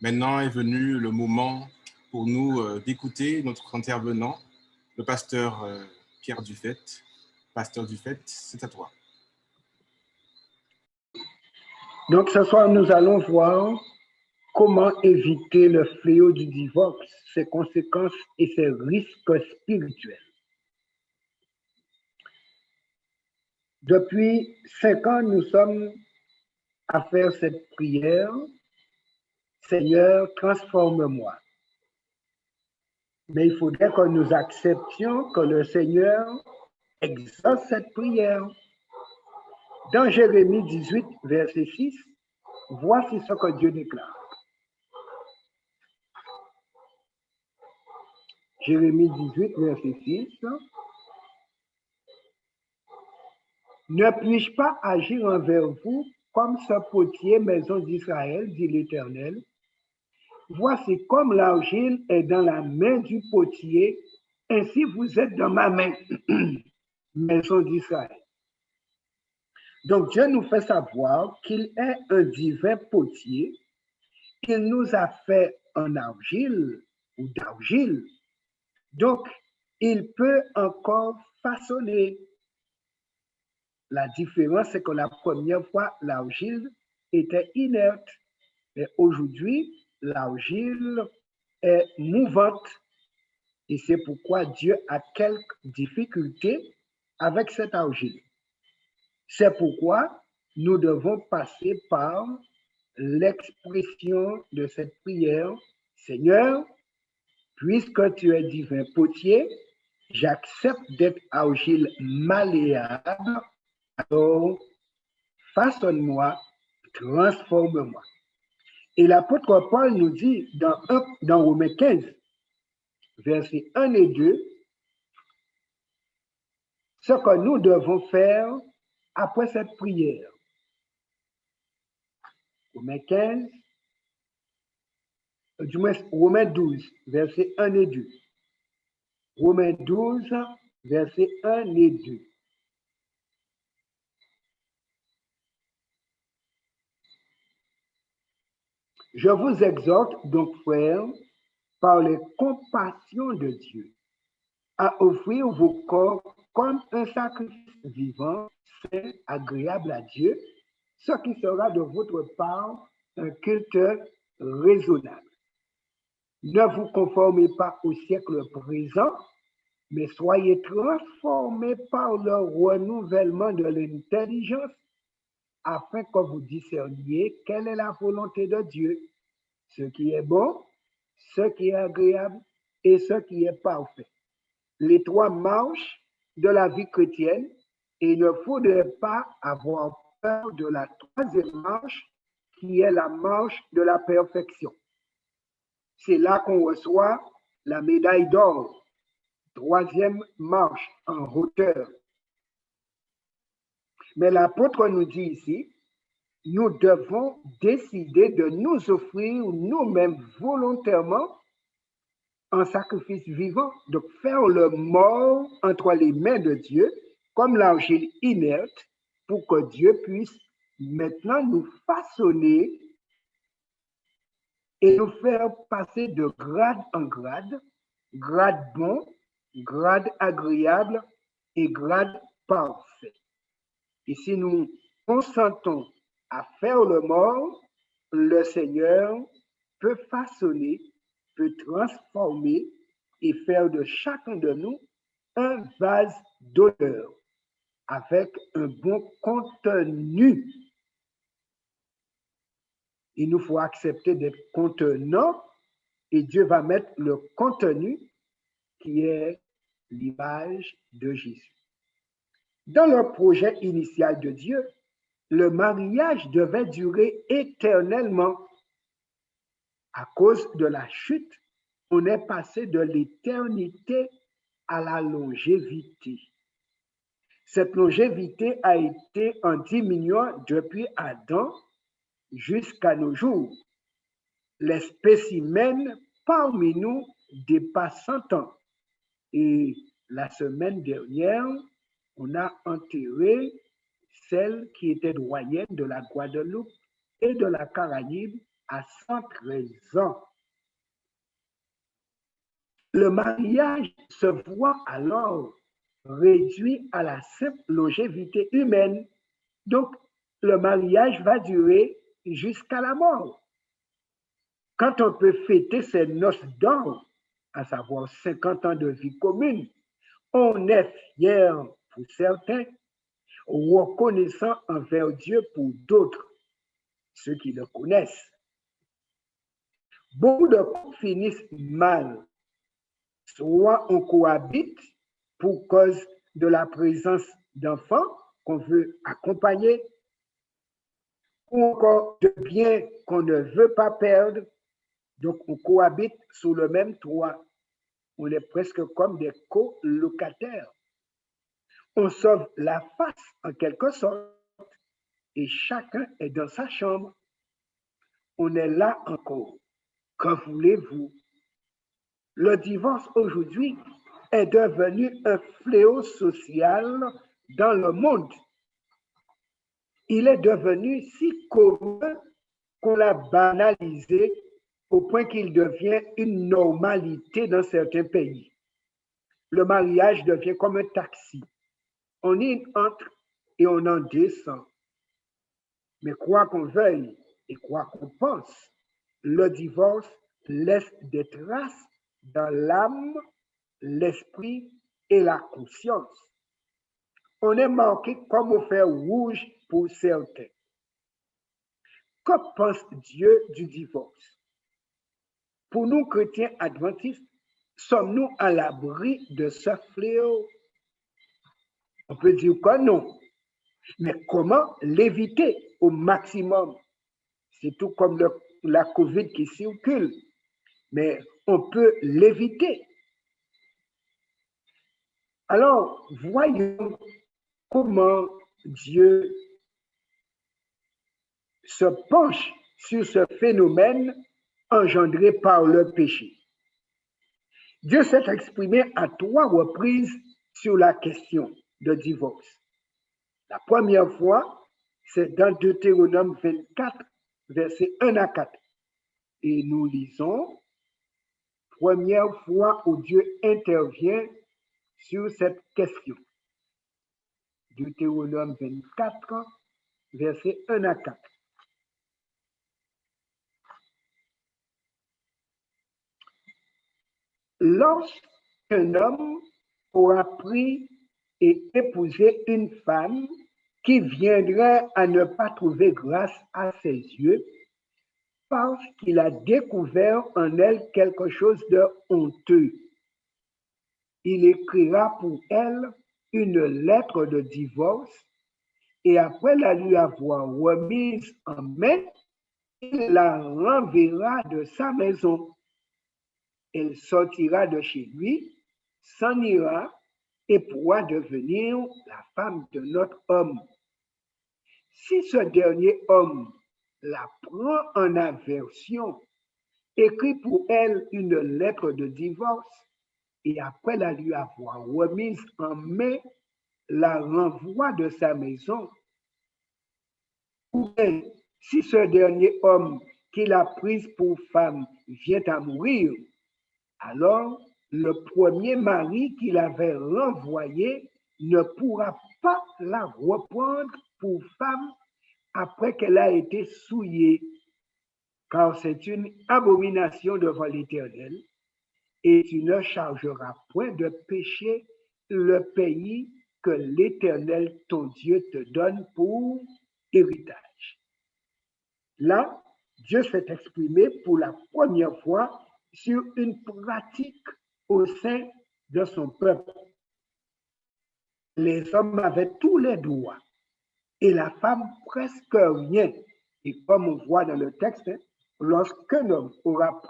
Maintenant est venu le moment pour nous d'écouter notre intervenant, le pasteur Pierre Dufait. Pasteur Dufait, c'est à toi. Donc ce soir, nous allons voir comment éviter le fléau du divorce, ses conséquences et ses risques spirituels. Depuis 5 ans, nous sommes à faire cette prière. Seigneur, transforme-moi. Mais il faudrait que nous acceptions que le Seigneur exauce cette prière. Dans Jérémie 18, verset 6, voici ce que Dieu déclare. Jérémie 18, verset 6. Ne puis-je pas agir envers vous comme ce potier, maison d'Israël, dit l'Éternel? Voici comme l'argile est dans la main du potier, ainsi vous êtes dans ma main, maison d'Israël. Donc Dieu nous fait savoir qu'il est un divin potier, qu'il nous a fait en argile ou d'argile. Donc, il peut encore façonner. La différence, c'est que la première fois, l'argile était inerte. Et aujourd'hui, l'argile est mouvante. Et c'est pourquoi Dieu a quelques difficultés avec cette argile. C'est pourquoi nous devons passer par l'expression de cette prière. Seigneur, puisque tu es divin potier, j'accepte d'être argile malléable. Alors, façonne-moi, transforme-moi. Et l'apôtre Paul nous dit dans Romains 15, versets 1 et 2, ce que nous devons faire après cette prière. Romains 15, du moins Romains 12, versets 1 et 2. Romains 12, versets 1 et 2. Je vous exhorte donc, frères, par les compassions de Dieu, à offrir vos corps comme un sacrifice vivant, saint, agréable à Dieu, ce qui sera de votre part un culte raisonnable. Ne vous conformez pas au siècle présent, mais soyez transformés par le renouvellement de l'intelligence, afin que vous discerniez quelle est la volonté de Dieu, ce qui est bon, ce qui est agréable et ce qui est parfait. Les 3 marches de la vie chrétienne, et il ne faudrait pas avoir peur de la 3e marche, qui est la marche de la perfection. C'est là qu'on reçoit la médaille d'or, 3e marche en hauteur. Mais l'apôtre nous dit ici, nous devons décider de nous offrir nous-mêmes volontairement en sacrifice vivant, donc faire le mort entre les mains de Dieu, comme l'argile inerte, pour que Dieu puisse maintenant nous façonner et nous faire passer de grade en grade, grade bon, grade agréable et grade parfait. Et si nous consentons à faire le mort, le Seigneur peut façonner, peut transformer et faire de chacun de nous un vase d'honneur avec un bon contenu. Il nous faut accepter d'être contenant et Dieu va mettre le contenu qui est l'image de Jésus. Dans le projet initial de Dieu, le mariage devait durer éternellement. À cause de la chute, on est passé de l'éternité à la longévité. Cette longévité a été en diminuant depuis Adam jusqu'à nos jours. Les spécimens parmi nous dépassent 100 ans. Et la semaine dernière, on a enterré celle qui était doyenne de la Guadeloupe et de la Caraïbe à 113 ans. Le mariage se voit alors réduit à la simple longévité humaine. Donc, le mariage va durer jusqu'à la mort. Quand on peut fêter ses noces d'or, à savoir 50 ans de vie commune, on est fier pour certains, reconnaissant envers Dieu pour d'autres, ceux qui le connaissent. Beaucoup de couples finissent mal. Soit on cohabite pour cause de la présence d'enfants qu'on veut accompagner, ou encore de biens qu'on ne veut pas perdre. Donc, on cohabite sous le même toit. On est presque comme des colocataires. On sauve la face en quelque sorte et chacun est dans sa chambre. On est là encore. Que voulez-vous? Le divorce aujourd'hui est devenu un fléau social dans le monde. Il est devenu si commun qu'on l'a banalisé au point qu'il devient une normalité dans certains pays. Le mariage devient comme un taxi. On y entre et on en descend. Mais quoi qu'on veuille et quoi qu'on pense, le divorce laisse des traces dans l'âme, l'esprit et la conscience. On est marqué comme au fer rouge pour certains. Que pense Dieu du divorce? Pour nous, chrétiens adventistes, sommes-nous à l'abri de ce fléau? On peut dire que non. Mais comment l'éviter au maximum? C'est tout comme la COVID qui circule. Mais on peut l'éviter. Alors, voyons comment Dieu se penche sur ce phénomène engendré par le péché. Dieu s'est exprimé à 3 reprises sur la question de divorce. La première fois, c'est dans Deutéronome 24, versets 1 à 4. Et nous lisons, première fois où Dieu intervient sur cette question. Deutéronome 24, versets 1 à 4. Lorsqu'un homme aura pris et épousé une femme qui viendrait à ne pas trouver grâce à ses yeux parce qu'il a découvert en elle quelque chose de honteux, il écrira pour elle une lettre de divorce et après la lui avoir remise en main, il la renverra de sa maison. Elle sortira de chez lui, s'en ira et pourra devenir la femme de notre homme. Si ce dernier homme la prend en aversion, écrit pour elle une lettre de divorce et après la lui avoir remise en main, la renvoie de sa maison, ou bien si ce dernier homme qui l'a prise pour femme vient à mourir, alors le premier mari qui l'avait renvoyé ne pourra pas la reprendre pour femme après qu'elle a été souillée, car c'est une abomination devant l'Éternel, et tu ne chargeras point de péché le pays que l'Éternel, ton Dieu, te donne pour héritage. Là, Dieu s'est exprimé pour la première fois sur une pratique au sein de son peuple. Les hommes avaient tous les droits et la femme presque rien. Et comme on voit dans le texte, lorsqu'un homme aura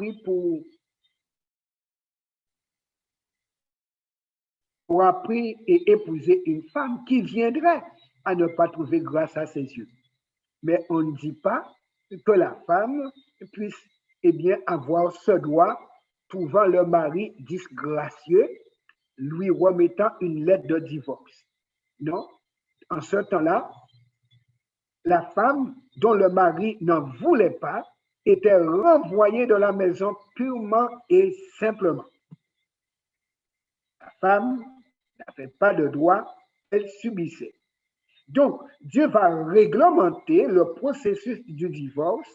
pris et épousé une femme qui viendrait à ne pas trouver grâce à ses yeux. Mais on ne dit pas que la femme puisse avoir ce droit, trouvant le mari disgracieux, lui remettant une lettre de divorce. Non, en ce temps-là, la femme dont le mari n'en voulait pas était renvoyée de la maison purement et simplement. La femme n'avait pas de droit, elle subissait. Donc, Dieu va réglementer le processus du divorce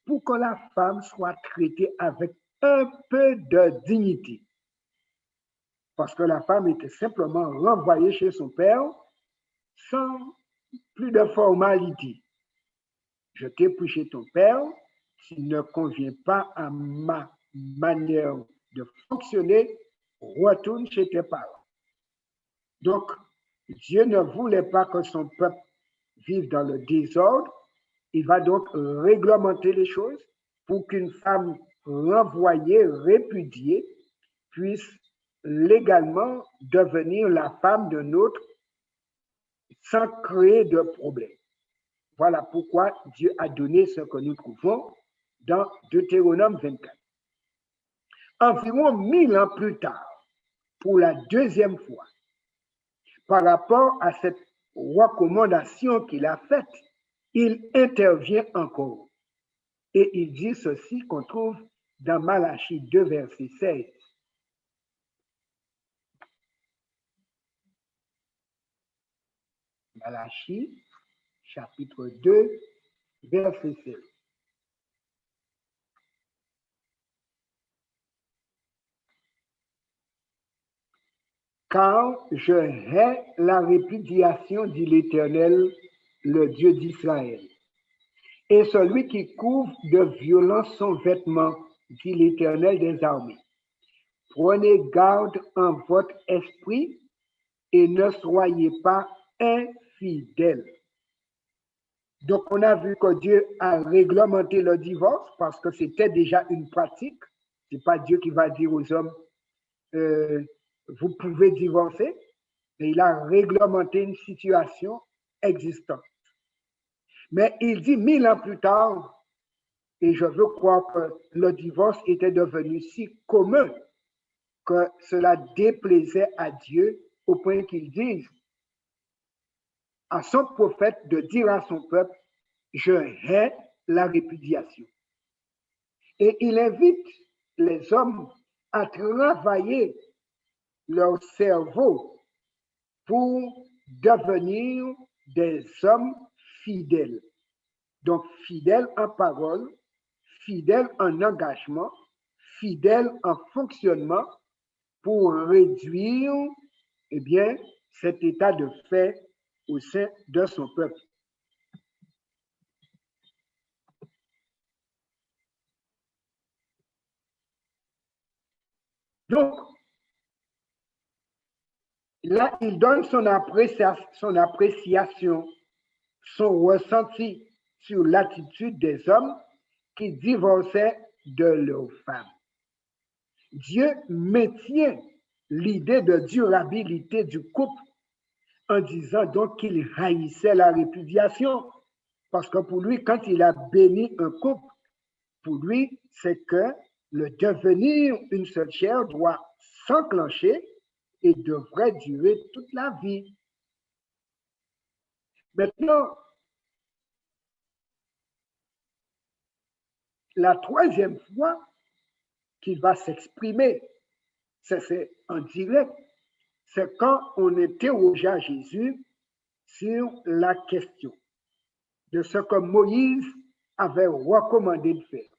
pour que la femme soit traitée avec un peu de dignité. Parce que la femme était simplement renvoyée chez son père sans plus de formalité. Je t'ai pris chez ton père, s'il ne convient pas à ma manière de fonctionner, retourne chez tes parents. Donc, Dieu ne voulait pas que son peuple vive dans le désordre. Il va donc réglementer les choses pour qu'une femme renvoyée, répudiée, puisse légalement devenir la femme d'un autre sans créer de problème. Voilà pourquoi Dieu a donné ce que nous trouvons dans Deutéronome 24. Environ 1000 ans plus tard, pour la deuxième fois, par rapport à cette recommandation qu'il a faite, il intervient encore. Et il dit ceci qu'on trouve dans Malachie 2, verset 16. Malachie, chapitre 2, verset 16. Car je hais la répudiation, dit l'Éternel, le Dieu d'Israël. Et celui qui couvre de violence son vêtement, dit l'Éternel des armées. Prenez garde en votre esprit et ne soyez pas infidèles. Donc, on a vu que Dieu a réglementé le divorce parce que c'était déjà une pratique. Ce n'est pas Dieu qui va dire aux hommes, vous pouvez divorcer, mais il a réglementé une situation existante. Mais il dit 1000 ans plus tard, et je veux croire que le divorce était devenu si commun que cela déplaisait à Dieu au point qu'il dise à son prophète de dire à son peuple, je hais la répudiation. Et il invite les hommes à travailler leur cerveau pour devenir des hommes fidèles. Donc, fidèles en parole, fidèles en engagement, fidèles en fonctionnement pour réduire, eh bien, cet état de fait au sein de son peuple. Donc, là, il donne son appréciation, son ressenti sur l'attitude des hommes qui divorçaient de leurs femmes. Dieu maintient l'idée de durabilité du couple en disant donc qu'il haïssait la répudiation. Parce que pour lui, quand il a béni un couple, pour lui, c'est que le devenir une seule chair doit s'enclencher et devrait durer toute la vie. Maintenant, la troisième fois qu'il va s'exprimer, c'est en direct, c'est quand on interrogea Jésus sur la question de ce que Moïse avait recommandé de faire.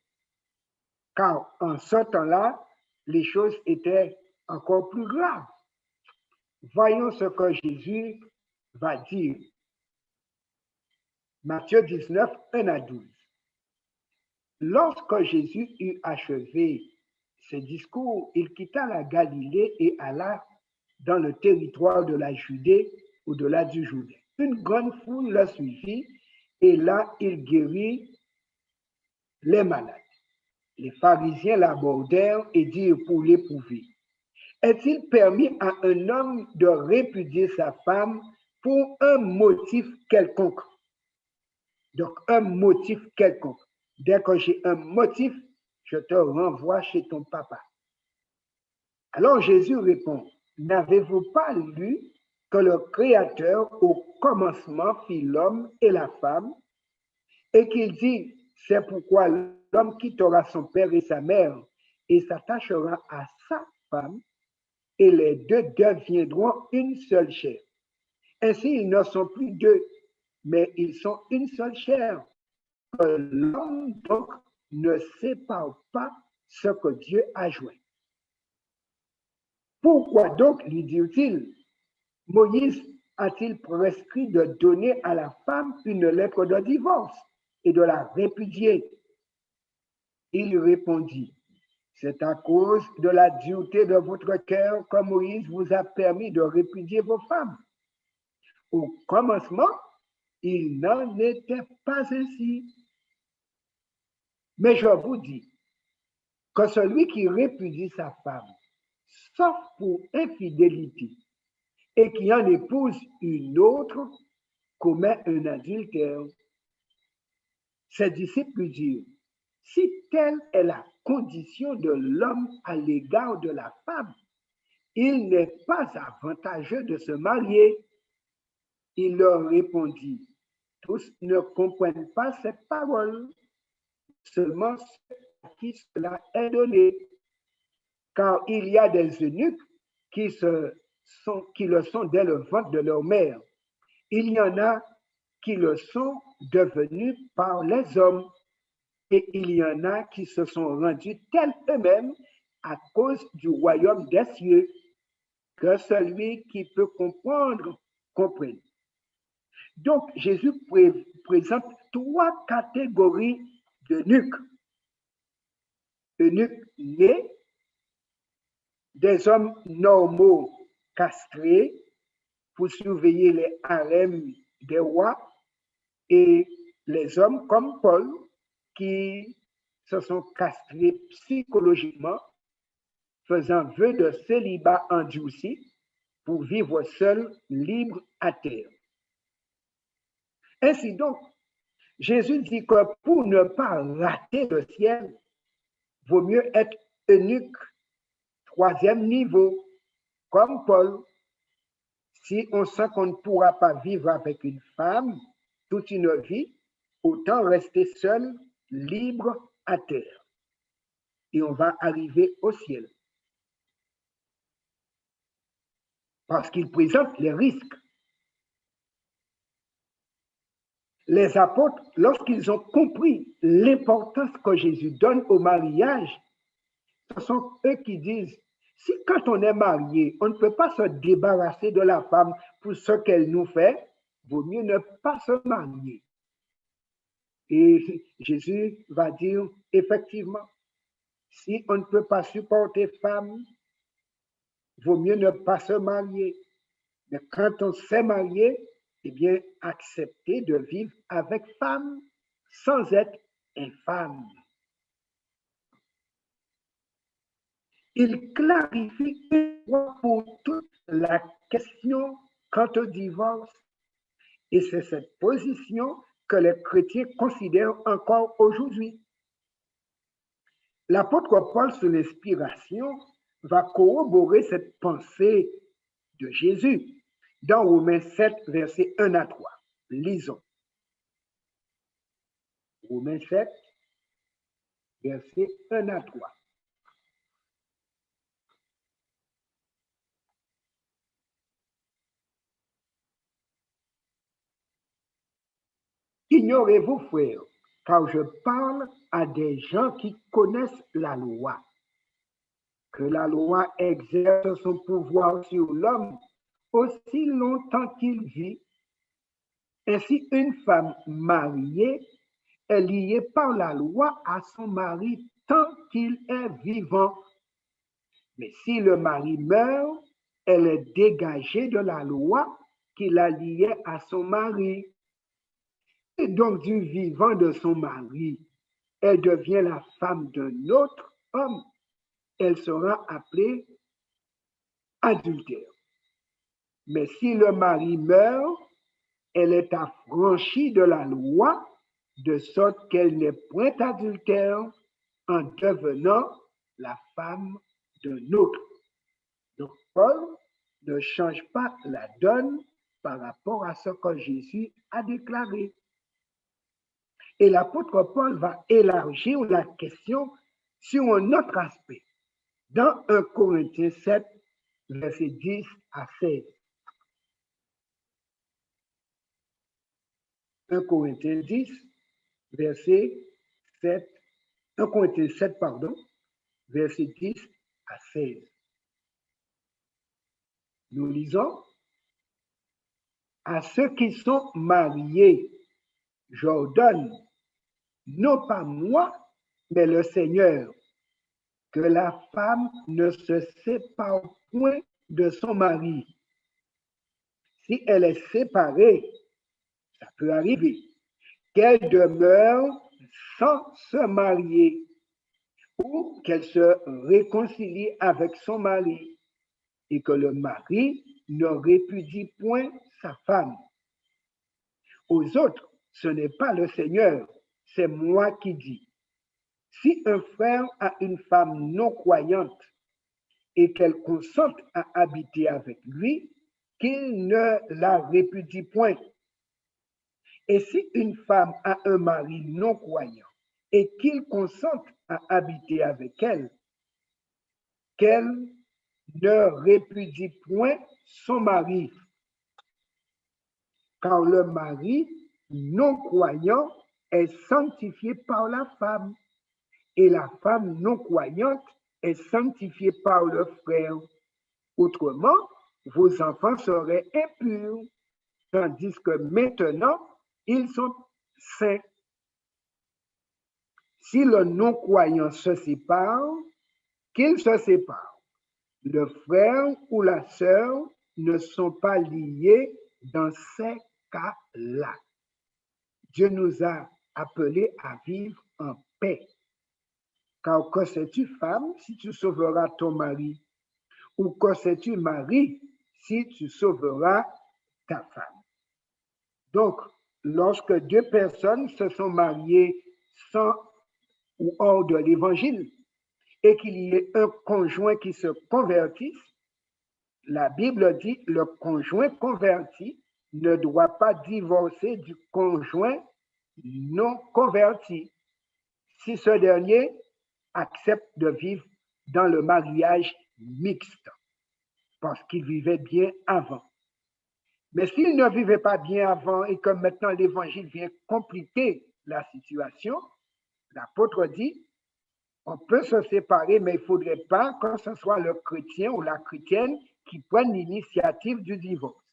Car en ce temps-là, les choses étaient encore plus graves. Voyons ce que Jésus va dire. Matthieu 19, 1 à 12. Lorsque Jésus eut achevé ce discours, il quitta la Galilée et alla dans le territoire de la Judée, au-delà du Jourdain. Une grande foule le suivit et là, il guérit les malades. Les pharisiens l'abordèrent et dirent pour l'éprouver, est-il permis à un homme de répudier sa femme pour un motif quelconque? Donc, un motif quelconque. Dès que j'ai un motif, je te renvoie chez ton papa. Alors Jésus répond, n'avez-vous pas lu que le Créateur au commencement fit l'homme et la femme et qu'il dit, c'est pourquoi l'homme quittera son père et sa mère et s'attachera à sa femme, et les deux deviendront une seule chair. Ainsi, ils ne sont plus deux, mais ils sont une seule chair. L'homme donc ne sépare pas ce que Dieu a joint. Pourquoi donc, lui dit-il, Moïse a-t-il prescrit de donner à la femme une lettre de divorce et de la répudier? Il répondit, c'est à cause de la dureté de votre cœur que Moïse vous a permis de répudier vos femmes. Au commencement, il n'en était pas ainsi. Mais je vous dis que celui qui répudie sa femme, sauf pour infidélité, et qui en épouse une autre, commet un adultère. Ses disciples lui dirent, si telle est la condition de l'homme à l'égard de la femme, il n'est pas avantageux de se marier. Il leur répondit, tous ne comprennent pas cette parole, seulement ceux à qui cela est donné. Car il y a des eunuques qui le sont dès le ventre de leur mère. Il y en a qui le sont devenus par les hommes, et il y en a qui se sont rendus tels eux-mêmes à cause du royaume des cieux. Que celui qui peut comprendre, comprenne. Donc, Jésus présente trois catégories d'eunuques. Eunuques nés, des hommes normaux castrés pour surveiller les harems des rois, et les hommes comme Paul qui se sont castrés psychologiquement, faisant vœu de célibat endurci pour vivre seul, libre à terre. Ainsi donc, Jésus dit que pour ne pas rater le ciel, vaut mieux être eunuque, troisième niveau, comme Paul. Si on sent qu'on ne pourra pas vivre avec une femme toute une vie, autant rester seul, libre à terre. Et on va arriver au ciel. Parce qu'il présente les risques. Les apôtres, lorsqu'ils ont compris l'importance que Jésus donne au mariage, ce sont eux qui disent, si quand on est marié, on ne peut pas se débarrasser de la femme pour ce qu'elle nous fait, vaut mieux ne pas se marier. Et Jésus va dire, effectivement, si on ne peut pas supporter femme, vaut mieux ne pas se marier. Mais quand on s'est marié, eh bien, accepter de vivre avec femme sans être infâme. Il clarifie une fois pour toutes la question quant au divorce. Et c'est cette position que les chrétiens considèrent encore aujourd'hui. L'apôtre Paul, sous l'inspiration, va corroborer cette pensée de Jésus dans Romains 7, versets 1 à 3. Lisons. Romains 7, versets 1 à 3. Ignorez-vous, frères, car je parle à des gens qui connaissent la loi, que la loi exerce son pouvoir sur l'homme aussi longtemps qu'il vit. Ainsi, une femme mariée est liée par la loi à son mari tant qu'il est vivant. Mais si le mari meurt, elle est dégagée de la loi qui la liait à son mari. Et donc du vivant de son mari, elle devient la femme d'un autre homme. Elle sera appelée adultère. Mais si le mari meurt, elle est affranchie de la loi, de sorte qu'elle n'est point adultère en devenant la femme d'un autre. Donc Paul ne change pas la donne par rapport à ce que Jésus a déclaré. Et l'apôtre Paul va élargir la question sur un autre aspect dans 1 Corinthiens 7, versets 10 à 16. 1 Corinthiens 10, verset 7, 1 Corinthiens 7, pardon, verset 10 à 16. Nous lisons: à ceux qui sont mariés, j'ordonne, non pas moi, mais le Seigneur, que la femme ne se sépare point de son mari. Si elle est séparée, ça peut arriver, qu'elle demeure sans se marier ou qu'elle se réconcilie avec son mari et que le mari ne répudie point sa femme. Aux autres, ce n'est pas le Seigneur, c'est moi qui dis. Si un frère a une femme non croyante et qu'elle consente à habiter avec lui, qu'il ne la répudie point. Et si une femme a un mari non croyant et qu'il consente à habiter avec elle, qu'elle ne répudie point son mari. Car le mari non croyant est sanctifié par la femme, et la femme non croyante est sanctifiée par le frère. Autrement, vos enfants seraient impurs, tandis que maintenant, ils sont saints. Si le non-croyant se sépare, qu'il se sépare. Le frère ou la sœur ne sont pas liés dans ces cas-là. Dieu nous a appelés à vivre en paix. Car que sais-tu, femme, si tu sauveras ton mari? Ou que sais-tu, mari, si tu sauveras ta femme? Donc, lorsque deux personnes se sont mariées sans ou hors de l'évangile et qu'il y ait un conjoint qui se convertisse, la Bible dit le conjoint converti ne doit pas divorcer du conjoint non converti si ce dernier accepte de vivre dans le mariage mixte parce qu'il vivait bien avant. Mais s'il ne vivait pas bien avant et que maintenant l'évangile vient compliquer la situation, l'apôtre dit, on peut se séparer, mais il ne faudrait pas que ce soit le chrétien ou la chrétienne qui prenne l'initiative du divorce.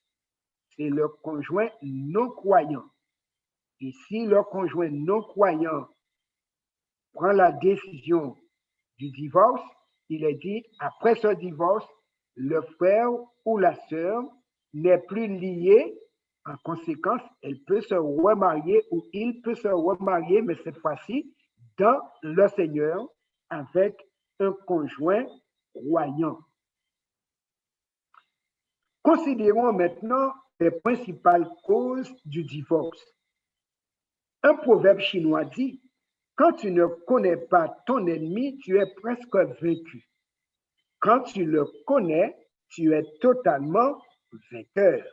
C'est le conjoint non croyant. Et si le conjoint non croyant prend la décision du divorce, il est dit, après ce divorce, le frère ou la sœur n'est plus lié. En conséquence, elle peut se remarier ou il peut se remarier, mais cette fois-ci, dans le Seigneur, avec un conjoint croyant. Considérons maintenant les principales causes du divorce. Un proverbe chinois dit, quand tu ne connais pas ton ennemi, tu es presque vaincu. Quand tu le connais, tu es totalement vainqueur.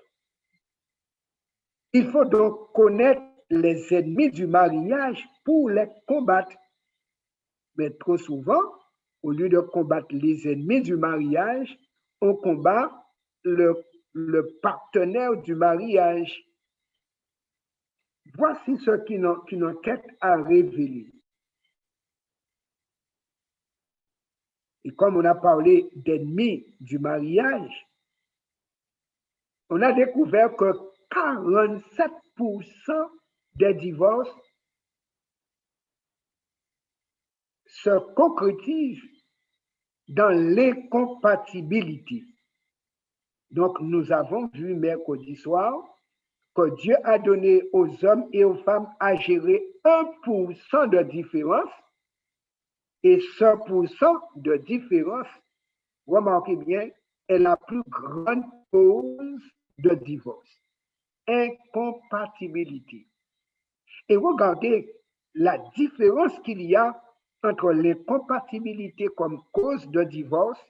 Il faut donc connaître les ennemis du mariage pour les combattre. Mais trop souvent, au lieu de combattre les ennemis du mariage, on combat le partenaire du mariage. Voici ce qu'une enquête a révélé. Et comme on a parlé d'ennemis du mariage, on a découvert que 47% des divorces se concrétisent dans l'incompatibilité. Donc, nous avons vu mercredi soir que Dieu a donné aux hommes et aux femmes à gérer 1% de différence. Et ce pourcent de différence, remarquez bien, est la plus grande cause de divorce. Incompatibilité. Et regardez la différence qu'il y a entre l'incompatibilité comme cause de divorce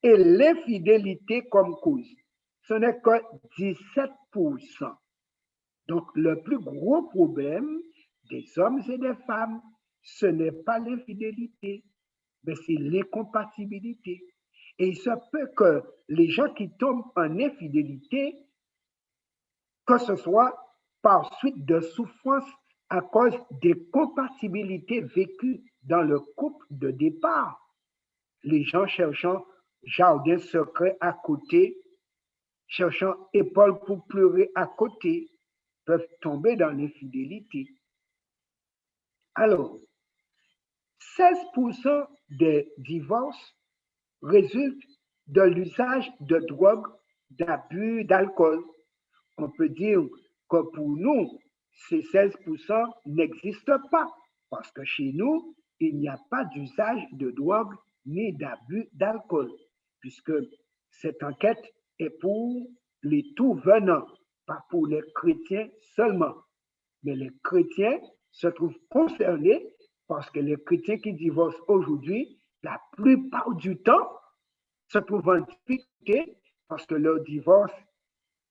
et l'infidélité comme cause. Ce n'est que 17%. Donc, le plus gros problème des hommes et des femmes, ce n'est pas l'infidélité, mais c'est l'incompatibilité. Et il se peut que les gens qui tombent en infidélité, que ce soit par suite de souffrances à cause des compatibilités vécues dans le couple de départ, les gens cherchant jardin secret à côté, cherchant épaule pour pleurer à côté, peuvent tomber dans l'infidélité. Alors, 16% des divorces résultent de l'usage de drogue, d'abus d'alcool. On peut dire que pour nous, ces 16% n'existent pas parce que chez nous, il n'y a pas d'usage de drogue ni d'abus d'alcool, puisque cette enquête est pour les tout venants, pas pour les chrétiens seulement. Mais les chrétiens se trouvent concernés parce que les chrétiens qui divorcent aujourd'hui, la plupart du temps, se trouvent en difficulté parce que leur divorce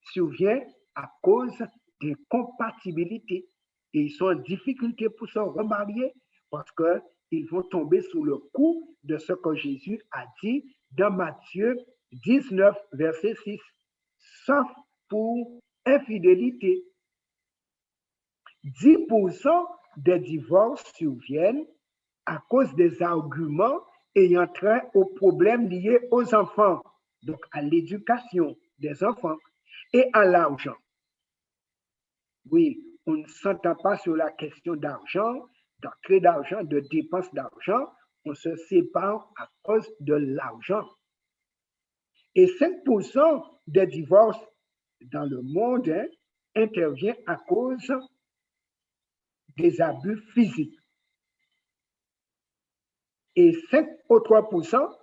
survient à cause d'incompatibilité. Et ils sont en difficulté pour se remarier parce qu'ils vont tomber sous le coup de ce que Jésus a dit dans Matthieu 19, verset 6, sauf pour infidélité. 10% des divorces surviennent à cause des arguments ayant trait aux problèmes liés aux enfants, donc à l'éducation des enfants et à l'argent. Oui, on ne s'entend pas sur la question d'argent, d'entrée d'argent, de dépenses d'argent, on se sépare à cause de l'argent. Et 5% des divorces dans le monde intervient à cause des abus physiques. Et 5 autres %,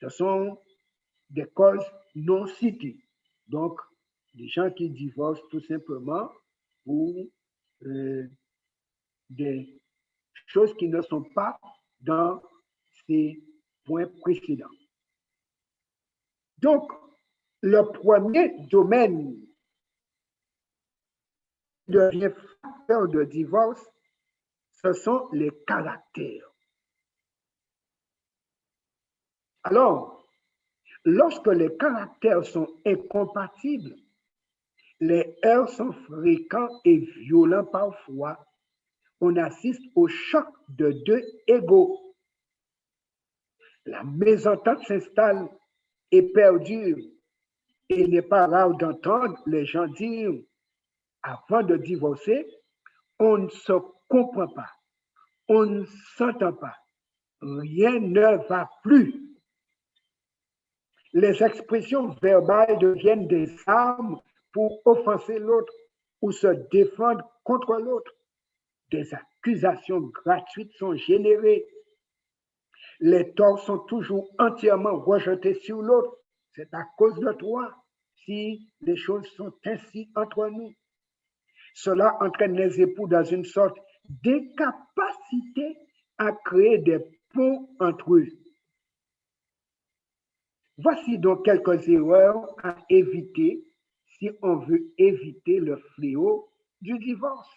ce sont des causes non citées. Donc, des gens qui divorcent tout simplement pour des choses qui ne sont pas dans ces points précédents. Donc, le premier domaine qui devient facteur de divorce, ce sont les caractères. Alors, lorsque les caractères sont incompatibles, les heurts sont fréquents et violents parfois. On assiste au choc de deux égos. La mésentente s'installe et perdure. Et il n'est pas rare d'entendre les gens dire, avant de divorcer, on ne se comprend pas, on ne s'entend pas, rien ne va plus. Les expressions verbales deviennent des armes pour offenser l'autre ou se défendre contre l'autre. Des accusations gratuites sont générées. Les torts sont toujours entièrement rejetés sur l'autre. C'est à cause de toi si les choses sont ainsi entre nous. Cela entraîne les époux dans une sorte d'incapacité à créer des ponts entre eux. Voici donc quelques erreurs à éviter si on veut éviter le fléau du divorce.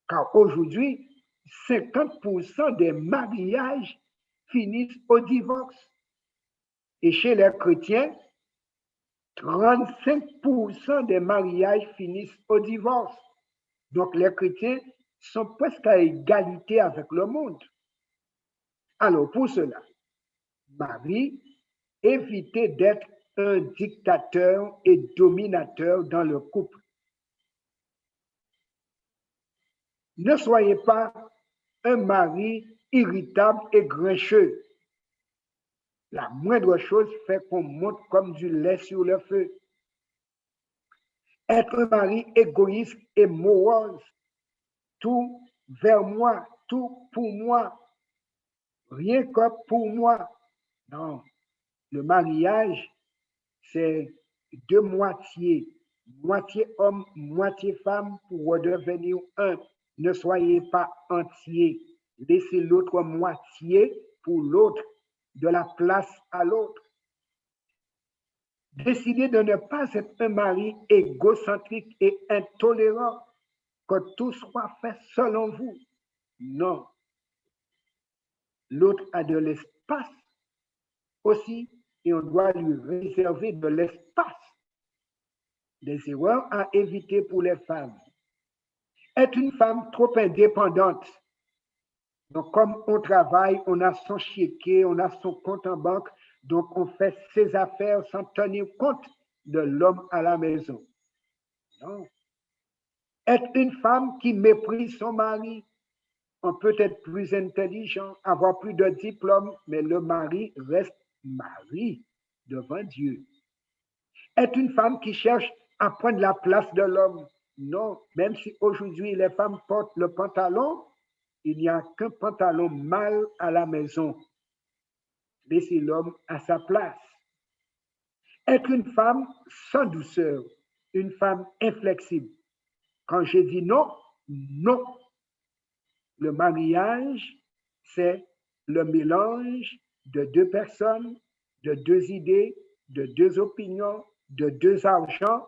Car aujourd'hui, 50% des mariages finissent au divorce. Et chez les chrétiens, 35% des mariages finissent au divorce. Donc les chrétiens sont presque à égalité avec le monde. Alors pour cela, Marie, évitez d'être un dictateur et dominateur dans le couple. Ne soyez pas un mari irritable et grincheux. La moindre chose fait qu'on monte comme du lait sur le feu. Être un mari égoïste et morose. Tout vers moi, tout pour moi. Rien que pour moi. Non, le mariage, c'est deux moitiés. Moitié homme, moitié femme pour redevenir un. Ne soyez pas entier. Laissez l'autre moitié pour l'autre, de la place à l'autre. Décidez de ne pas être un mari égocentrique et intolérant. que tout soit fait selon vous. Non. L'autre a de l'espace aussi et on doit lui réserver de l'espace. Des erreurs à éviter pour les femmes. Être une femme trop indépendante. Donc, comme on travaille, on a son chéquier, on a son compte en banque, donc on fait ses affaires sans tenir compte de l'homme à la maison. Non. Être une femme qui méprise son mari, on peut être plus intelligent, avoir plus de diplômes, mais le mari reste mari devant Dieu. Être une femme qui cherche à prendre la place de l'homme, non, même si aujourd'hui les femmes portent le pantalon, il n'y a qu'un pantalon mâle à la maison. Laissez l'homme à sa place. Être une femme sans douceur, une femme inflexible. Quand je dis non, non. Le mariage, c'est le mélange de deux personnes, de deux idées, de deux opinions, de deux argents,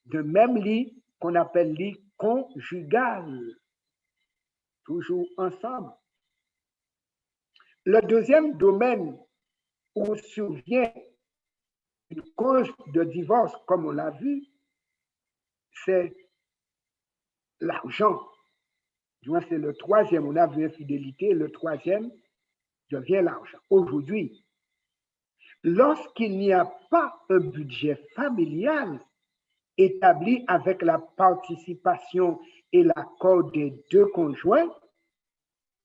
de même lit qu'on appelle lit conjugal. Toujours ensemble. Le deuxième domaine où survient une cause de divorce, comme on l'a vu, c'est l'argent. C'est le troisième, on a vu infidélité, le troisième devient l'argent. Aujourd'hui, lorsqu'il n'y a pas un budget familial établi avec la participation et l'accord des deux conjoints,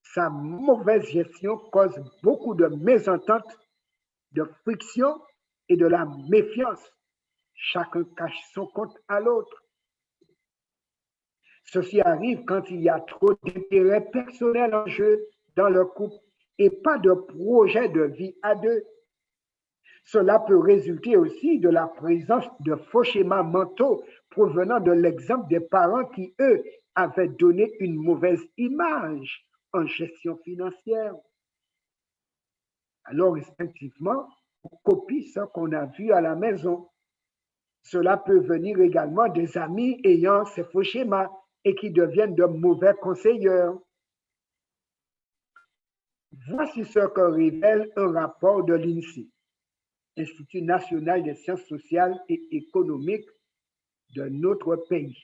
sa mauvaise gestion cause beaucoup de mésententes, de friction et de la méfiance. Chacun cache son compte à l'autre. Ceci arrive quand il y a trop d'intérêts personnels en jeu dans le couple et pas de projet de vie à deux. Cela peut résulter aussi de la présence de faux schémas mentaux provenant de l'exemple des parents qui, eux, avaient donné une mauvaise image en gestion financière. Alors, instinctivement, on copie ce qu'on a vu à la maison. Cela peut venir également des amis ayant ces faux schémas et qui deviennent de mauvais conseillers. Voici ce que révèle un rapport de l'INSEE, Institut national des sciences sociales et économiques de notre pays.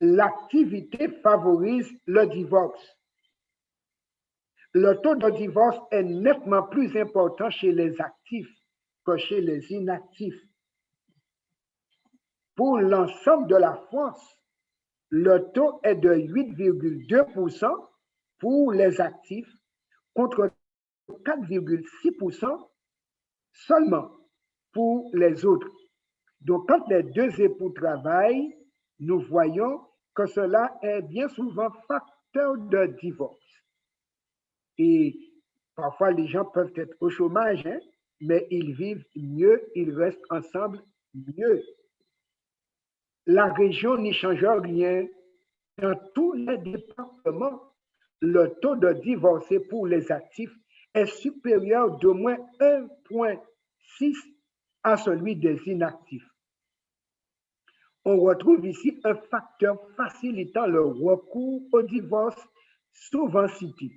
L'activité favorise le divorce. Le taux de divorce est nettement plus important chez les actifs que chez les inactifs. Pour l'ensemble de la France, le taux est de 8,2% pour les actifs contre 4,6% seulement pour les autres. Donc, quand les deux époux travaillent, nous voyons que cela est bien souvent facteur de divorce. Et parfois, les gens peuvent être au chômage, mais ils vivent mieux, ils restent ensemble mieux. La région n'y change rien. Dans tous les départements, le taux de divorcé pour les actifs est supérieur d'au moins 1,6 à celui des inactifs. On retrouve ici un facteur facilitant le recours au divorce, souvent cité.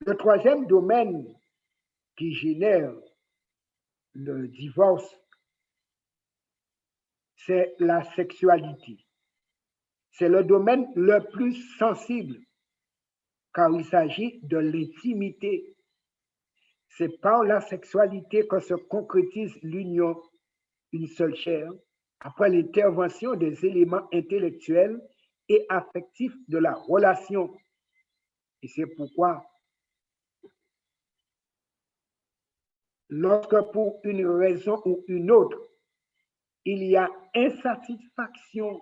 Le troisième domaine qui génère le divorce, c'est la sexualité. C'est le domaine le plus sensible, car il s'agit de l'intimité. C'est par la sexualité que se concrétise l'union, une seule chair, après l'intervention des éléments intellectuels et affectifs de la relation. Et c'est pourquoi, lorsque pour une raison ou une autre, il y a insatisfaction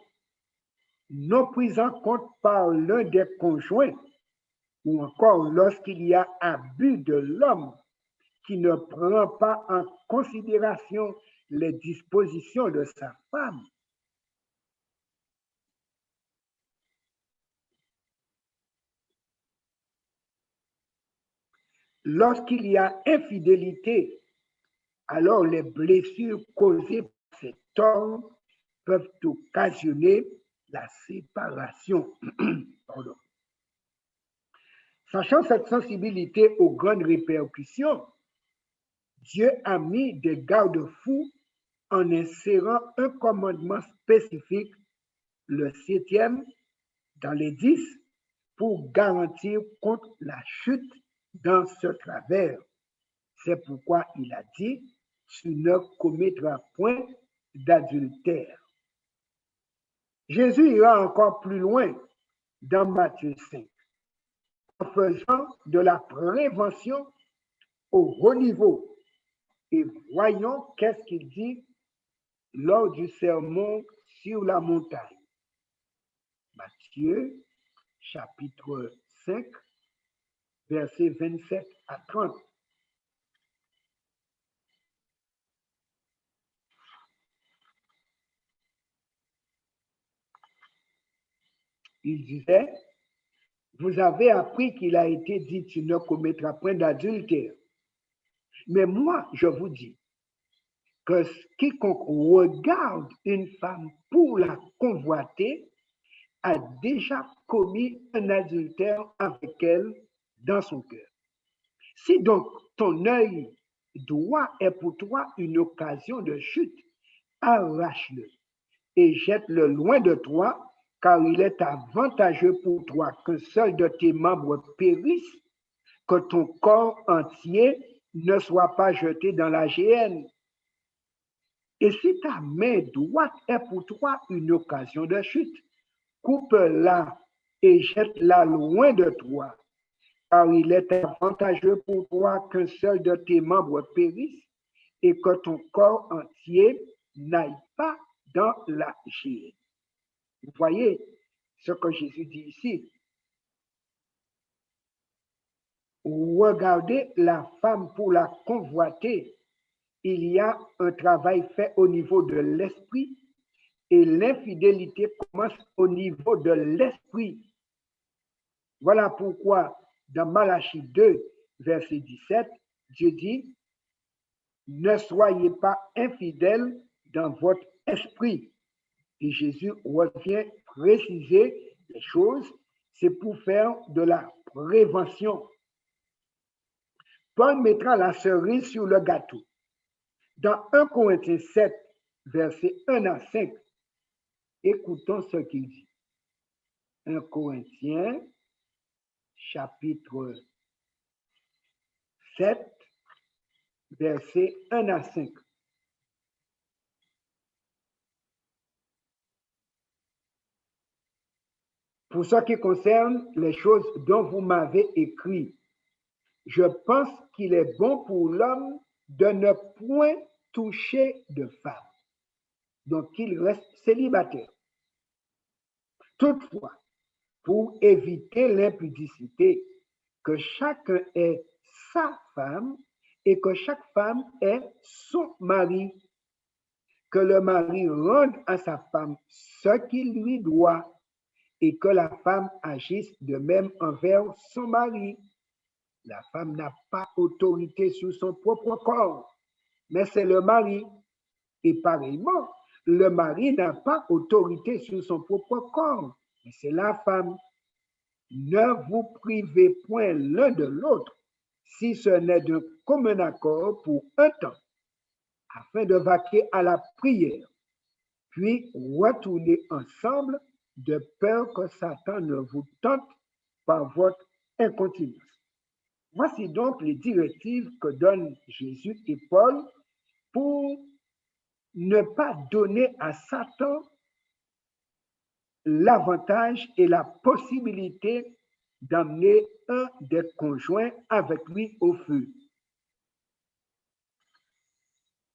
non prise en compte par l'un des conjoints, ou encore lorsqu'il y a abus de l'homme qui ne prend pas en considération les dispositions de sa femme, lorsqu'il y a infidélité, alors les blessures causées par cet homme peuvent occasionner la séparation. Pardon. Sachant cette sensibilité aux grandes répercussions, Dieu a mis des garde-fous en insérant un commandement spécifique, le 7e, dans les 10, pour garantir contre la chute dans ce travers. C'est pourquoi il a dit, tu ne commettras point d'adultère. Jésus ira encore plus loin dans Matthieu 5, en faisant de la prévention au haut niveau. Et voyons qu'est-ce qu'il dit lors du sermon sur la montagne. Matthieu, chapitre 5, versets 27 à 30. Il disait, vous avez appris qu'il a été dit, tu ne commettras point d'adultère. Mais moi, je vous dis que quiconque regarde une femme pour la convoiter a déjà commis un adultère avec elle dans son cœur. Si donc ton œil droit est pour toi une occasion de chute, arrache-le et jette-le loin de toi, car il est avantageux pour toi qu'un seul de tes membres périsse, que ton corps entier ne soit pas jeté dans la géhenne. Et si ta main droite est pour toi une occasion de chute, coupe-la et jette-la loin de toi, car il est avantageux pour toi qu'un seul de tes membres périsse et que ton corps entier n'aille pas dans la géhenne. Vous voyez ce que Jésus dit ici. Regardez la femme pour la convoiter. Il y a un travail fait au niveau de l'esprit et l'infidélité commence au niveau de l'esprit. Voilà pourquoi dans Malachie 2, verset 17, Dieu dit, ne soyez pas infidèles dans votre esprit. Et Jésus revient préciser les choses, c'est pour faire de la prévention. Paul mettra la cerise sur le gâteau. Dans 1 Corinthiens 7, versets 1 à 5, écoutons ce qu'il dit. 1 Corinthiens, chapitre 7, versets 1 à 5. Pour ce qui concerne les choses dont vous m'avez écrit, je pense qu'il est bon pour l'homme de ne point toucher de femme, donc qu'il reste célibataire. Toutefois, pour éviter l'impudicité, que chacun ait sa femme et que chaque femme ait son mari, que le mari rende à sa femme ce qu'il lui doit et que la femme agisse de même envers son mari. La femme n'a pas autorité sur son propre corps, mais c'est le mari. Et pareillement, le mari n'a pas autorité sur son propre corps, mais c'est la femme. Ne vous privez point l'un de l'autre, si ce n'est de commun accord pour un temps, afin de vaquer à la prière, puis retourner ensemble de peur que Satan ne vous tente par votre incontinence. Voici donc les directives que donnent Jésus et Paul pour ne pas donner à Satan l'avantage et la possibilité d'amener un des conjoints avec lui au feu.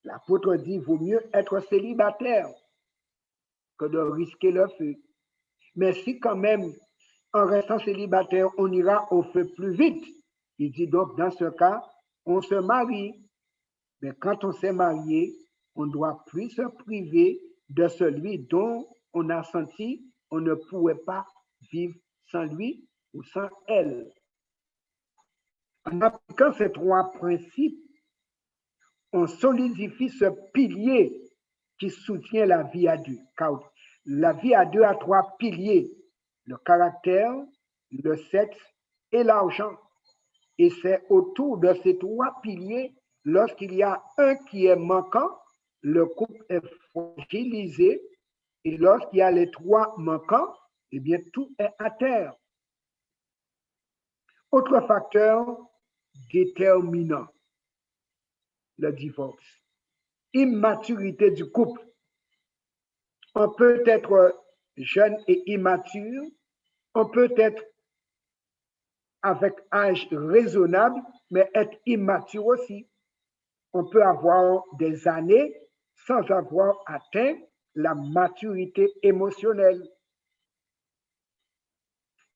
L'apôtre dit, vaut mieux être célibataire que de risquer le feu. Mais si quand même, en restant célibataire, on ira au feu plus vite, il dit donc, dans ce cas, on se marie. Mais quand on s'est marié, on ne doit plus se priver de celui dont on a senti on ne pouvait pas vivre sans lui ou sans elle. En appliquant ces trois principes, on solidifie ce pilier qui soutient la vie à deux. Car la vie à deux a trois piliers, le caractère, le sexe et l'argent. Et c'est autour de ces trois piliers, lorsqu'il y a un qui est manquant, le couple est fragilisé. Et lorsqu'il y a les trois manquants, eh bien, tout est à terre. Autre facteur déterminant le divorce, immaturité du couple. On peut être jeune et immature, on peut être avec âge raisonnable, mais être immature aussi. On peut avoir des années sans avoir atteint la maturité émotionnelle.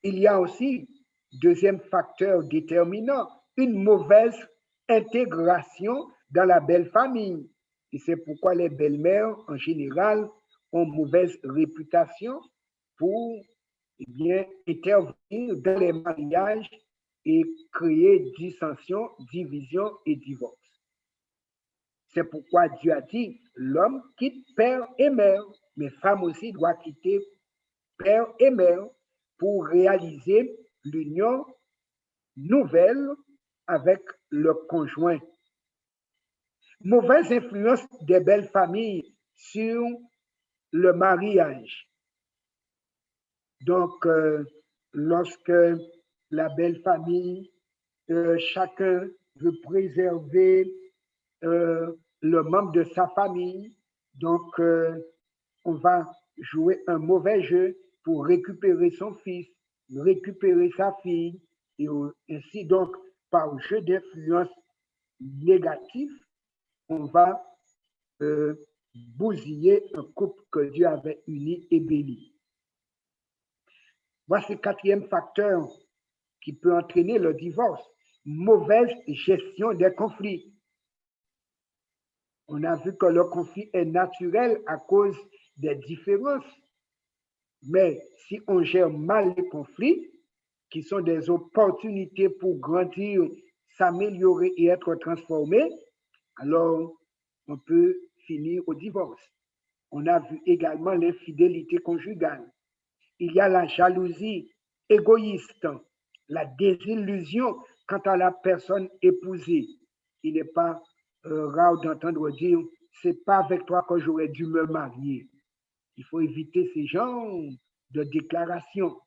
Il y a aussi, deuxième facteur déterminant, une mauvaise intégration dans la belle famille. Et c'est pourquoi les belles-mères, en général, ont mauvaise réputation pour bien intervenir dans les mariages et créer dissension, division et divorce. C'est pourquoi Dieu a dit, l'homme quitte père et mère, mais femme aussi doit quitter père et mère pour réaliser l'union nouvelle avec le conjoint. Mauvaise influence des belles familles sur le mariage. Donc, lorsque la belle famille, chacun veut préserver le membre de sa famille, donc on va jouer un mauvais jeu pour récupérer son fils, récupérer sa fille, et ainsi donc, par jeu d'influence négatif, on va bousiller un couple que Dieu avait uni et béni. Voici le quatrième facteur qui peut entraîner le divorce, mauvaise gestion des conflits. On a vu que le conflit est naturel à cause des différences, mais si on gère mal les conflits, qui sont des opportunités pour grandir, s'améliorer et être transformé, alors on peut finir au divorce. On a vu également l'infidélité conjugale. Il y a la jalousie égoïste, la désillusion quant à la personne épousée. Il n'est pas rare d'entendre dire « c'est pas avec toi que j'aurais dû me marier ». Il faut éviter ces genres de déclarations.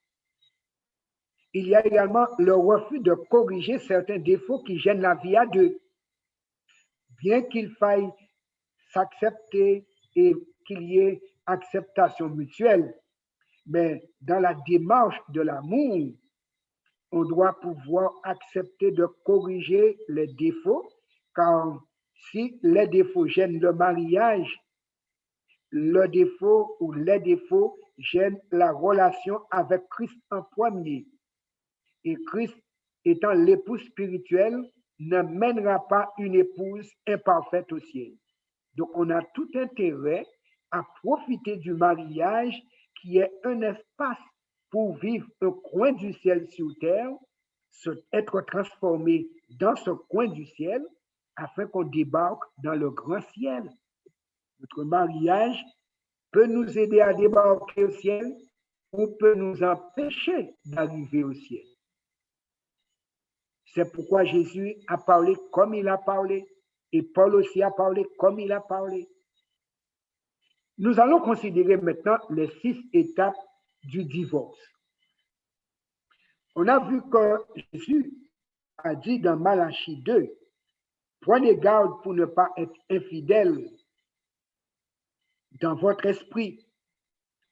Il y a également le refus de corriger certains défauts qui gênent la vie à deux. Bien qu'il faille s'accepter et qu'il y ait acceptation mutuelle, mais dans la démarche de l'amour, on doit pouvoir accepter de corriger les défauts, car si les défauts gênent le mariage, le défaut ou les défauts gênent la relation avec Christ en premier. Et Christ, étant l'épouse spirituelle, ne mènera pas une épouse imparfaite au ciel. Donc, on a tout intérêt à profiter du mariage qui est un espace pour vivre un coin du ciel sur terre, être transformé dans ce coin du ciel afin qu'on débarque dans le grand ciel. Notre mariage peut nous aider à débarquer au ciel ou peut nous empêcher d'arriver au ciel. C'est pourquoi Jésus a parlé comme il a parlé et Paul aussi a parlé comme il a parlé. Nous allons considérer maintenant les 6 étapes du divorce. On a vu que Jésus a dit dans Malachie 2, prenez garde pour ne pas être infidèle dans votre esprit,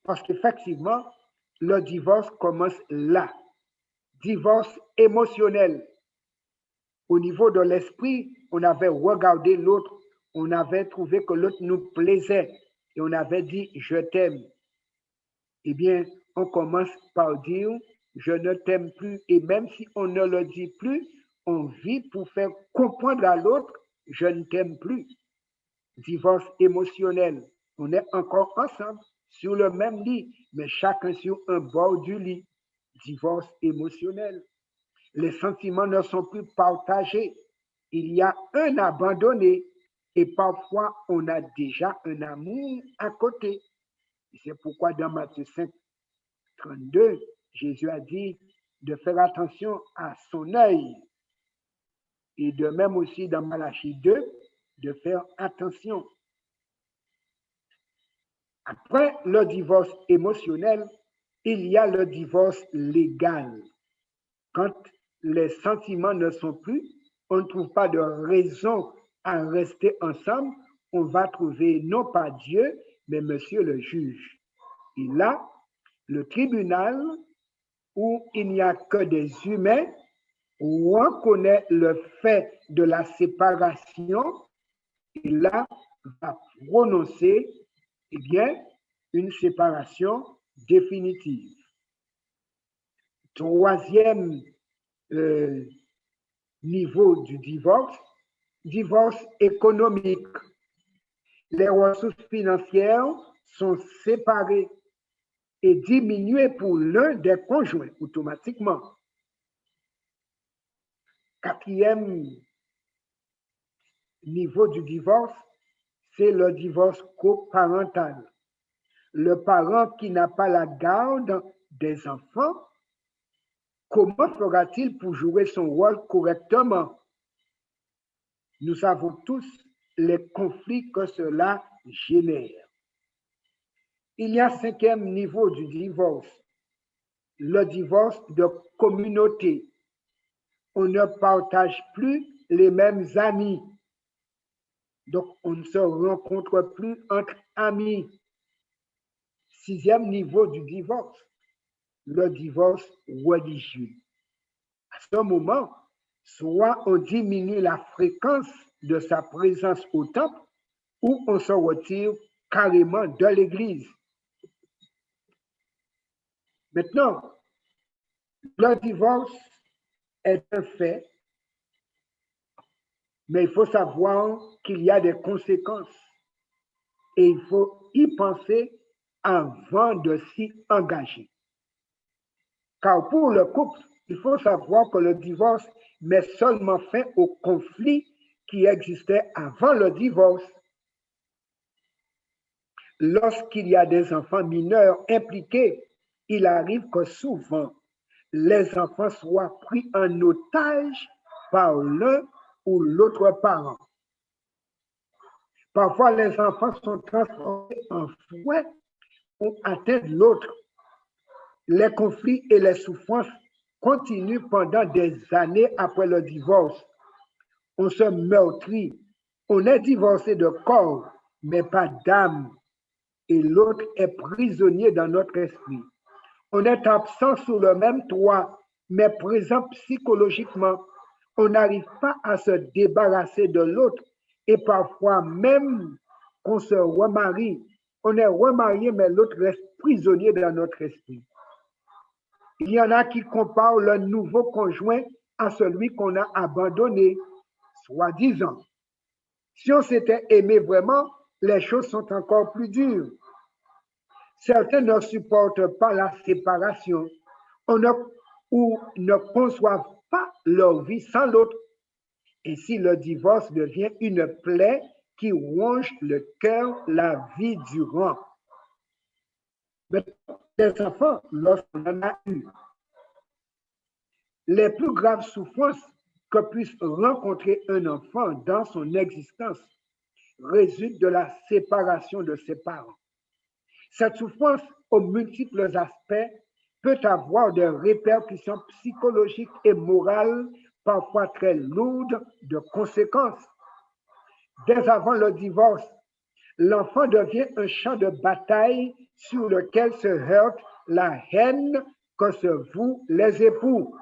parce qu'effectivement, le divorce commence là. Divorce émotionnel. Au niveau de l'esprit, on avait regardé l'autre, on avait trouvé que l'autre nous plaisait et on avait dit « je t'aime ». Eh bien, on commence par dire « je ne t'aime plus » et même si on ne le dit plus, on vit pour faire comprendre à l'autre « je ne t'aime plus ». Divorce émotionnel. On est encore ensemble sur le même lit, mais chacun sur un bord du lit. Divorce émotionnel. Les sentiments ne sont plus partagés. Il y a un abandonné et parfois on a déjà un amour à côté. C'est pourquoi dans Matthieu 5, 32, Jésus a dit de faire attention à son œil. Et de même aussi dans Malachie 2, de faire attention. Après le divorce émotionnel, il y a le divorce légal. Quand les sentiments ne sont plus, on ne trouve pas de raison à rester ensemble, on va trouver non pas Dieu, mais monsieur le juge. Et là, le tribunal, où il n'y a que des humains, reconnaît le fait de la séparation et là va prononcer une séparation définitive. Troisième niveau du divorce économique. Les ressources financières sont séparées et diminuées pour l'un des conjoints automatiquement. Quatrième niveau du divorce, c'est le divorce coparental. Le parent qui n'a pas la garde des enfants, comment fera-t-il pour jouer son rôle correctement? Nous savons tous les conflits que cela génère. Il y a un cinquième niveau du divorce, le divorce de communauté. On ne partage plus les mêmes amis. Donc, on ne se rencontre plus entre amis. Sixième niveau du divorce, le divorce religieux. À ce moment, soit on diminue la fréquence de sa présence au temple, ou on se retire carrément de l'église. Maintenant, le divorce est un fait, mais il faut savoir qu'il y a des conséquences et il faut y penser avant de s'y engager. Car pour le couple, il faut savoir que le divorce met seulement fin au conflit qui existait avant le divorce. Lorsqu'il y a des enfants mineurs impliqués, il arrive que souvent, les enfants soient pris en otage par l'un ou l'autre parent. Parfois, les enfants sont transformés en fouet ou atteignent l'autre. Les conflits et les souffrances continuent pendant des années après le divorce. On se meurtrit, on est divorcé de corps, mais pas d'âme, et l'autre est prisonnier dans notre esprit. On est absent sous le même toit, mais présent psychologiquement. On n'arrive pas à se débarrasser de l'autre et parfois même qu'on se remarie. On est remarié, mais l'autre reste prisonnier dans notre esprit. Il y en a qui comparent le nouveau conjoint à celui qu'on a abandonné, soi-disant. Si on s'était aimé vraiment, les choses sont encore plus dures. Certains ne supportent pas la séparation ou ne conçoivent pas leur vie sans l'autre. Et si le divorce devient une plaie qui ronge le cœur la vie durant. Mais les enfants, lorsqu'on en a eu, les plus graves souffrances que puisse rencontrer un enfant dans son existence résultent de la séparation de ses parents. Cette souffrance, aux multiples aspects, peut avoir des répercussions psychologiques et morales parfois très lourdes de conséquences. Dès avant le divorce, l'enfant devient un champ de bataille sur lequel se heurte la haine que se vouent les époux.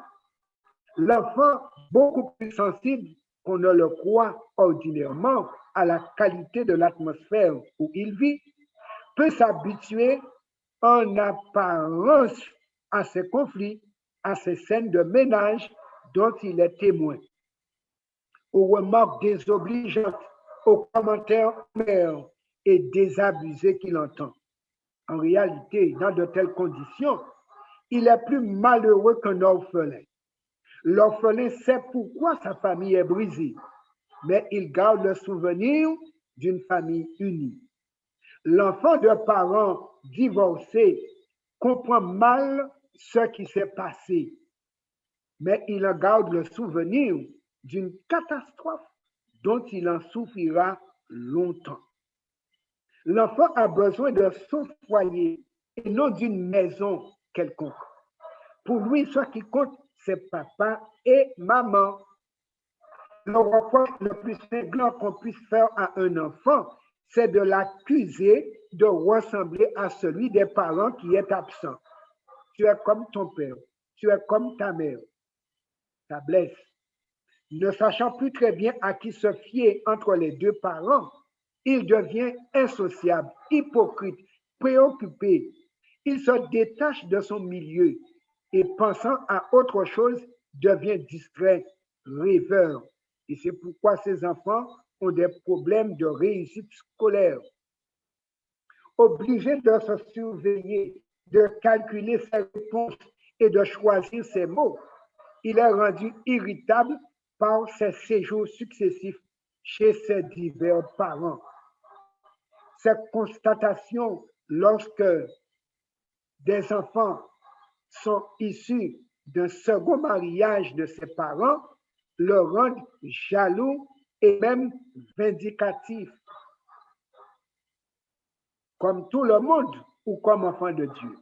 L'enfant, beaucoup plus sensible qu'on ne le croit ordinairement à la qualité de l'atmosphère où il vit, peut s'habituer en apparence à ces conflits, à ces scènes de ménage dont il est témoin, aux remarques désobligeantes, aux commentaires amers et désabusés qu'il entend. En réalité, dans de telles conditions, il est plus malheureux qu'un orphelin. L'orphelin sait pourquoi sa famille est brisée, mais il garde le souvenir d'une famille unie. L'enfant de parents divorcés comprend mal ce qui s'est passé, mais il en garde le souvenir d'une catastrophe dont il en souffrira longtemps. L'enfant a besoin de son foyer et non d'une maison quelconque. Pour lui, ce qui compte, c'est papa et maman. Le reproche le plus cinglant qu'on puisse faire à un enfant, c'est de l'accuser de ressembler à celui des parents qui est absent. Tu es comme ton père, tu es comme ta mère. Ça blesse. Ne sachant plus très bien à qui se fier entre les deux parents, il devient insociable, hypocrite, préoccupé. Il se détache de son milieu et pensant à autre chose, devient distrait, rêveur. Et c'est pourquoi ces enfants ont des problèmes de réussite scolaire. Obligé de se surveiller, de calculer ses réponses et de choisir ses mots, il est rendu irritable par ses séjours successifs chez ses divers parents. Cette constatation, lorsque des enfants sont issus d'un second mariage de ses parents, le rendent jaloux et même vindicatif, comme tout le monde ou comme enfant de Dieu.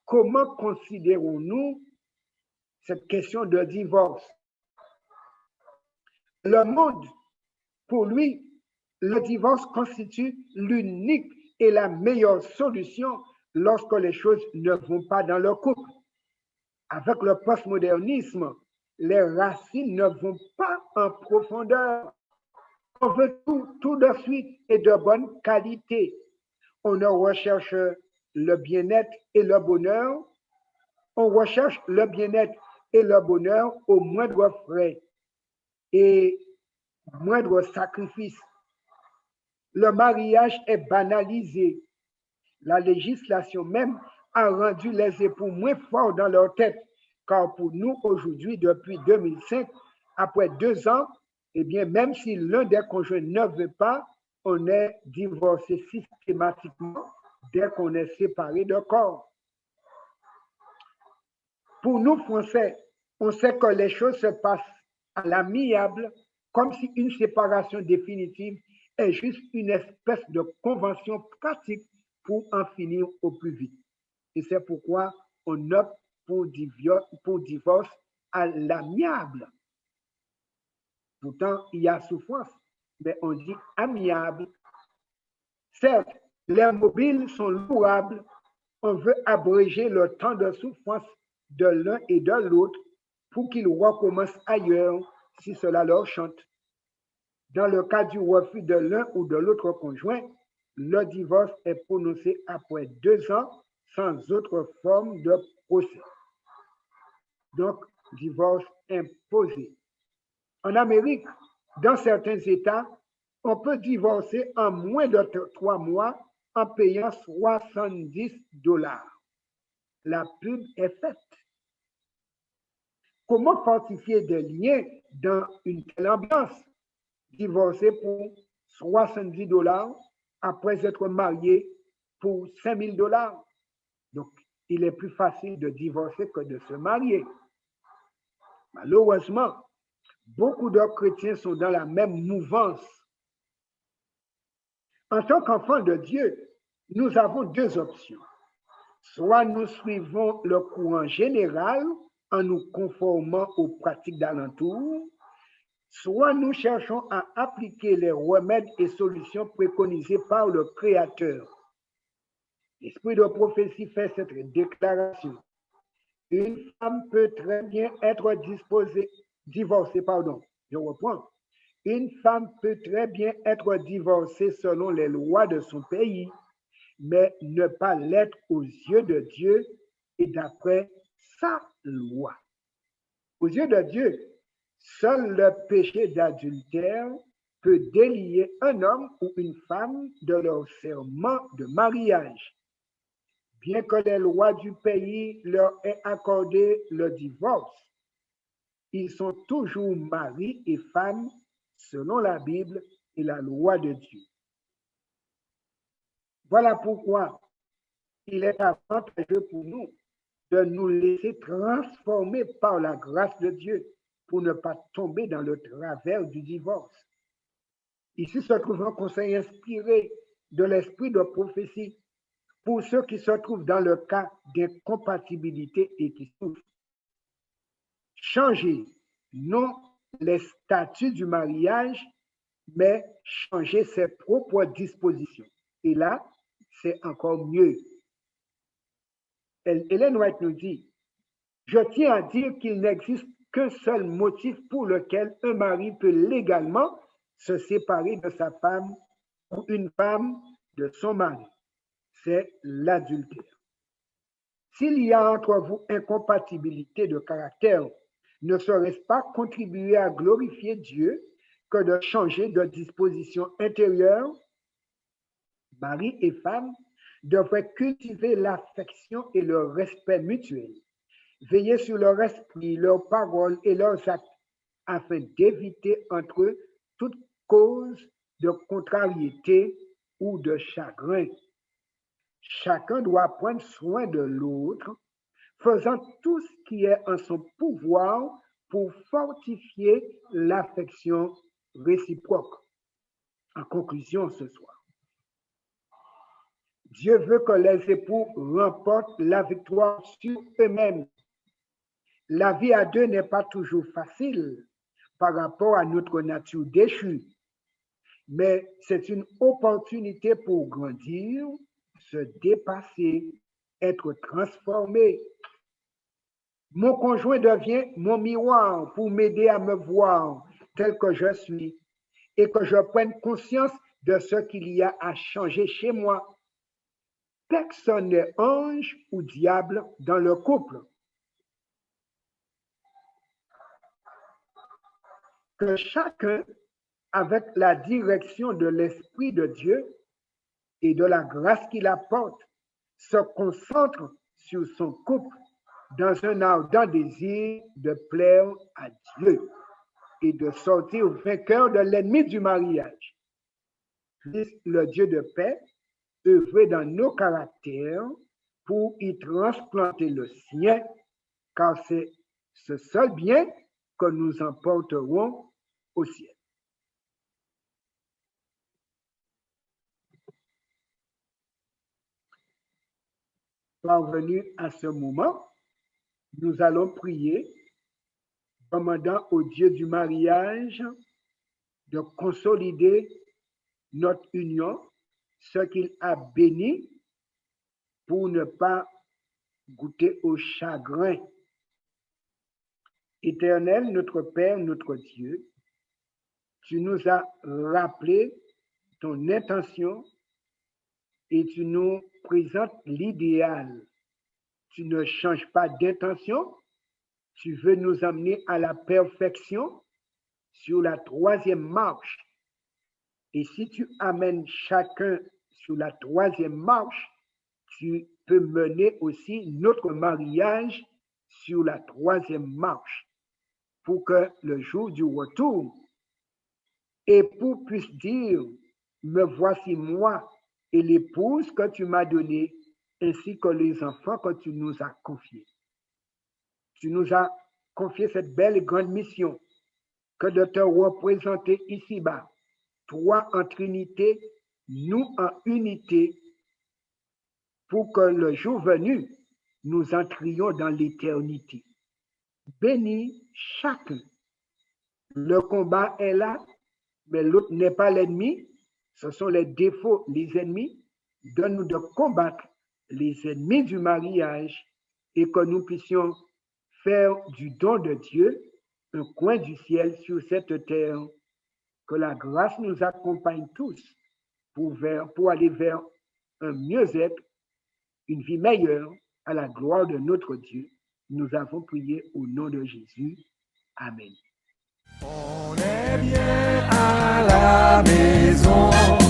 Comment considérons-nous cette question de divorce? Le monde, pour lui, le divorce constitue l'unique et la meilleure solution lorsque les choses ne vont pas dans le couple. Avec le postmodernisme, les racines ne vont pas en profondeur. On veut tout de suite et de bonne qualité. On recherche le bien-être et le bonheur. On recherche le bien-être et le bonheur au moindre frais et moindre sacrifice. Le mariage est banalisé. La législation même a rendu les époux moins forts dans leur tête, car pour nous aujourd'hui, depuis 2005, après 2 ans, eh bien, même si l'un des conjoints ne veut pas, on est divorcé systématiquement dès qu'on est séparé de corps. Pour nous, Français, on sait que les choses se passent à l'amiable, comme si une séparation définitive est juste une espèce de convention pratique pour en finir au plus vite. Et c'est pourquoi on opte pour divorce à l'amiable. Pourtant, il y a souffrance, mais on dit amiable. Certes, les mobiles sont louables. On veut abréger le temps de souffrance de l'un et de l'autre pour qu'ils recommencent ailleurs si cela leur chante. Dans le cas du refus de l'un ou de l'autre conjoint, le divorce est prononcé après 2 ans sans autre forme de procès. Donc, divorce imposé. En Amérique, dans certains États, on peut divorcer en moins de 3 mois en payant $70. La pub est faite. Comment fortifier des liens dans une telle ambiance? Divorcer pour $70 après être marié pour $5,000. Donc, il est plus facile de divorcer que de se marier. Malheureusement, beaucoup de chrétiens sont dans la même mouvance. En tant qu'enfants de Dieu, nous avons 2 options. Soit nous suivons le courant général en nous conformant aux pratiques d'alentour, soit nous cherchons à appliquer les remèdes et solutions préconisés par le Créateur. L'esprit de prophétie fait cette déclaration. Une femme peut très bien être divorcée. Je reprends. Une femme peut très bien être divorcée selon les lois de son pays, mais ne pas l'être aux yeux de Dieu et d'après sa loi. Aux yeux de Dieu, seul le péché d'adultère peut délier un homme ou une femme de leur serment de mariage. Bien que les lois du pays leur aient accordé le divorce, ils sont toujours mari et femme selon la Bible et la loi de Dieu. Voilà pourquoi il est avantageux pour nous de nous laisser transformer par la grâce de Dieu pour ne pas tomber dans le travers du divorce. Ici se trouve un conseil inspiré de l'esprit de prophétie pour ceux qui se trouvent dans le cas d'incompatibilité et qui souffrent. Changer non les statuts du mariage, mais changer ses propres dispositions. Et là, c'est encore mieux. Ellen White nous dit, je tiens à dire qu'il n'existe qu'un seul motif pour lequel un mari peut légalement se séparer de sa femme ou une femme de son mari. C'est l'adultère. S'il y a entre vous incompatibilité de caractère, ne serait-ce pas contribuer à glorifier Dieu que de changer de disposition intérieure? Mari et femme devraient cultiver l'affection et le respect mutuel, veiller sur leur esprit, leurs paroles et leurs actes afin d'éviter entre eux toute cause de contrariété ou de chagrin. Chacun doit prendre soin de l'autre, faisant tout ce qui est en son pouvoir pour fortifier l'affection réciproque. En conclusion ce soir, Dieu veut que les époux remportent la victoire sur eux-mêmes. La vie à deux n'est pas toujours facile par rapport à notre nature déchue, mais c'est une opportunité pour grandir, se dépasser, être transformé. Mon conjoint devient mon miroir pour m'aider à me voir tel que je suis et que je prenne conscience de ce qu'il y a à changer chez moi. Personne n'est ange ou diable dans le couple. Que chacun, avec la direction de l'Esprit de Dieu et de la grâce qu'il apporte, se concentre sur son couple dans un ardent désir de plaire à Dieu et de sortir vainqueur de l'ennemi du mariage. Puisse le Dieu de paix œuvrer dans nos caractères pour y transplanter le sien, car c'est ce seul bien que nous emporterons au ciel. Parvenus à ce moment, nous allons prier, demandant au Dieu du mariage de consolider notre union, ce qu'il a béni pour ne pas goûter au chagrin. Éternel, notre Père, notre Dieu, tu nous as rappelé ton intention et tu nous présentes l'idéal. Tu ne changes pas d'intention, tu veux nous amener à la perfection sur la troisième marche. Et si tu amènes chacun sur la troisième marche, tu peux mener aussi notre mariage sur la troisième marche pour que le jour du retour, époux puisse dire, me voici moi et l'épouse que tu m'as donnée, ainsi que les enfants que tu nous as confiés. Tu nous as confié cette belle et grande mission que de te représenter ici-bas, toi en Trinité, nous en unité, pour que le jour venu, nous entrions dans l'éternité. Bénis chacun. Le combat est là, mais l'autre n'est pas l'ennemi. Ce sont les défauts, les ennemis. Donne-nous de combattre les ennemis du mariage et que nous puissions faire du don de Dieu un coin du ciel sur cette terre. Que la grâce nous accompagne tous pour aller vers un mieux-être, une vie meilleure à la gloire de notre Dieu. Nous avons prié au nom de Jésus. Amen. On est bien à la maison.